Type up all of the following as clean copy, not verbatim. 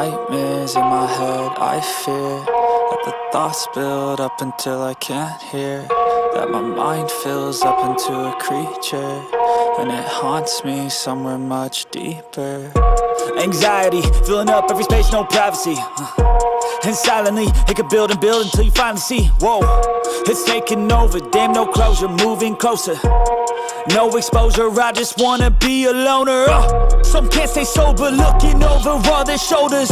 nightmares in my head, I fear that the thoughts build up until I can't hear, that my mind fills up into a creature, and it haunts me somewhere much deeper. Anxiety, filling up every space, no privacy, and silently, it could build and build until you finally see, whoa, it's taking over, damn no closure, moving closer. No exposure, I just wanna be a loner. Some can't stay sober, looking over all their shoulders,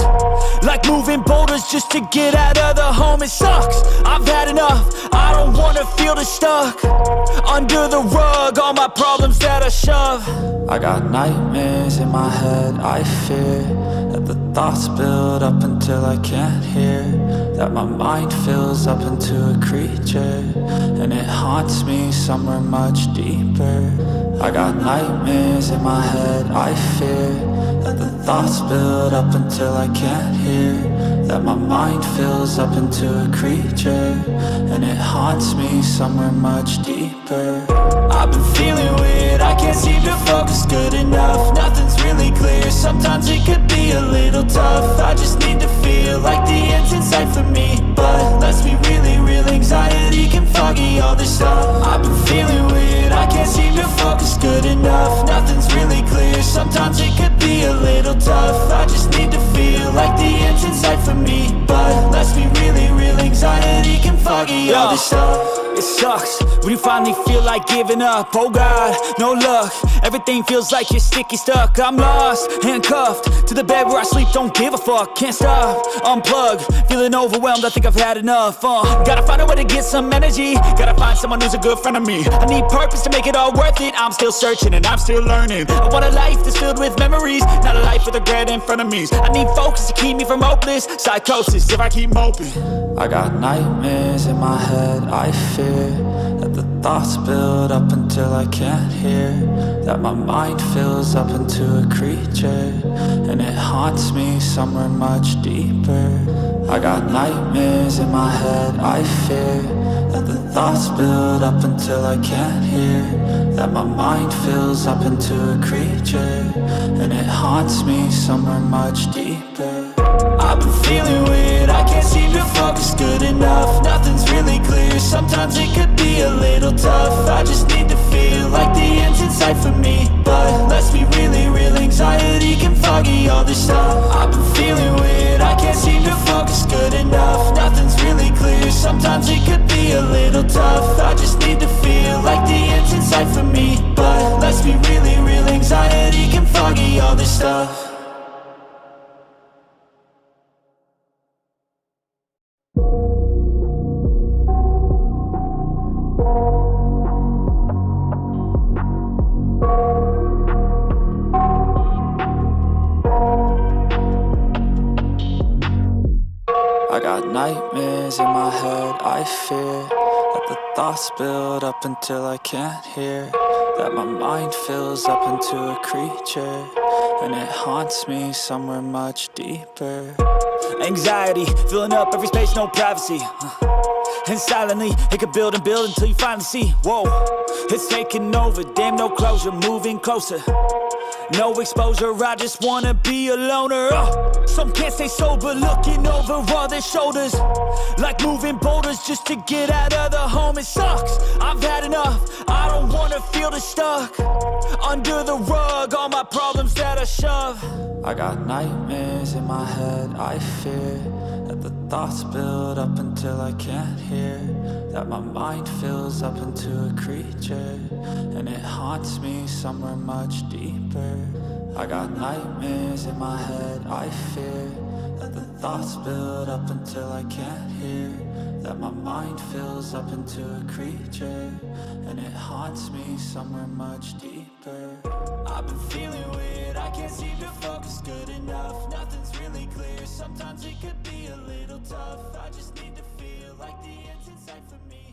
like moving boulders just to get out of the home. It sucks, I've had enough, I don't wanna feel the stuck under the rug, all my problems that I shove. I got nightmares in my head, I fear that the thoughts build up until I can't hear, that my mind fills up into a creature, and it haunts me somewhere much deeper. I got nightmares in my head, I fear that the thoughts build up until I can't hear, that my mind fills up into a creature, and it haunts me somewhere much deeper. I've been feeling weird, I can't seem to focus good enough, nothing's really clear, sometimes it could be a little tough. I just need to feel like the end's in sight for me, but let's be really real, anxiety can foggy all this stuff. I've been feeling weird, I can't seem to focus good enough, nothing's really clear, sometimes it could be a little tough. I just need to feel like the end's in sight for me, but let's be really real, anxiety can foggy all this stuff. It sucks when you finally feel like giving up. Oh God, no luck, everything feels like you're sticky stuck. I'm lost, handcuffed to the bed where I sleep, don't give a fuck. Can't stop, unplug, feeling overwhelmed, I think I've had enough. Gotta find a way to get some energy, gotta find someone who's a good friend of me. I need purpose to make it all worth it, I'm still searching and I'm still learning. I want a life that's filled with memories, not a life with regret and frenemies. I need focus to keep me from hopeless psychosis if I keep moping. I got nightmares in my head, I fear that the thoughts build up until I can't hear, that my mind fills up into a creature, and it haunts me somewhere much deeper. I got nightmares in my head, I fear that the thoughts build up until I can't hear, that my mind fills up into a creature, and it haunts me somewhere much deeper. I've been feeling weird, I can't seem to focus good enough, nothing's really clear, sometimes it could be a little tough. I just need to feel like the end's in sight for me, but let's be really real, anxiety can foggy all this stuff. I've been feeling weird, I can't seem to focus good enough, nothing's really clear, sometimes it could be a little tough. I just need to feel like the end's in sight for me, but let's be really real, anxiety can foggy all this stuff. I got nightmares in my head, I fear that the thoughts build up until I can't hear, that my mind fills up into a creature, and it haunts me somewhere much deeper. Anxiety, filling up every space, no privacy, and silently, it could build and build until you finally see, whoa, it's taking over, damn no closure, moving closer. No exposure, I just wanna be a loner. Some can't stay sober, looking over all their shoulders, like moving boulders just to get out of the home. It sucks, I've had enough, I don't wanna feel the stuck under the rug, all my problems that I shove. I got nightmares in my head, I fear that the thoughts build up until I can't hear, that my mind fills up into a creature, and it haunts me somewhere much deeper. I got nightmares in my head, I fear that the thoughts build up until I can't hear, that my mind fills up into a creature, and it haunts me somewhere much deeper. I've been feeling weird, I can't seem to focus good enough, nothing's really clear, sometimes it could be a little tough. I just need to feel like the end's in sight for me.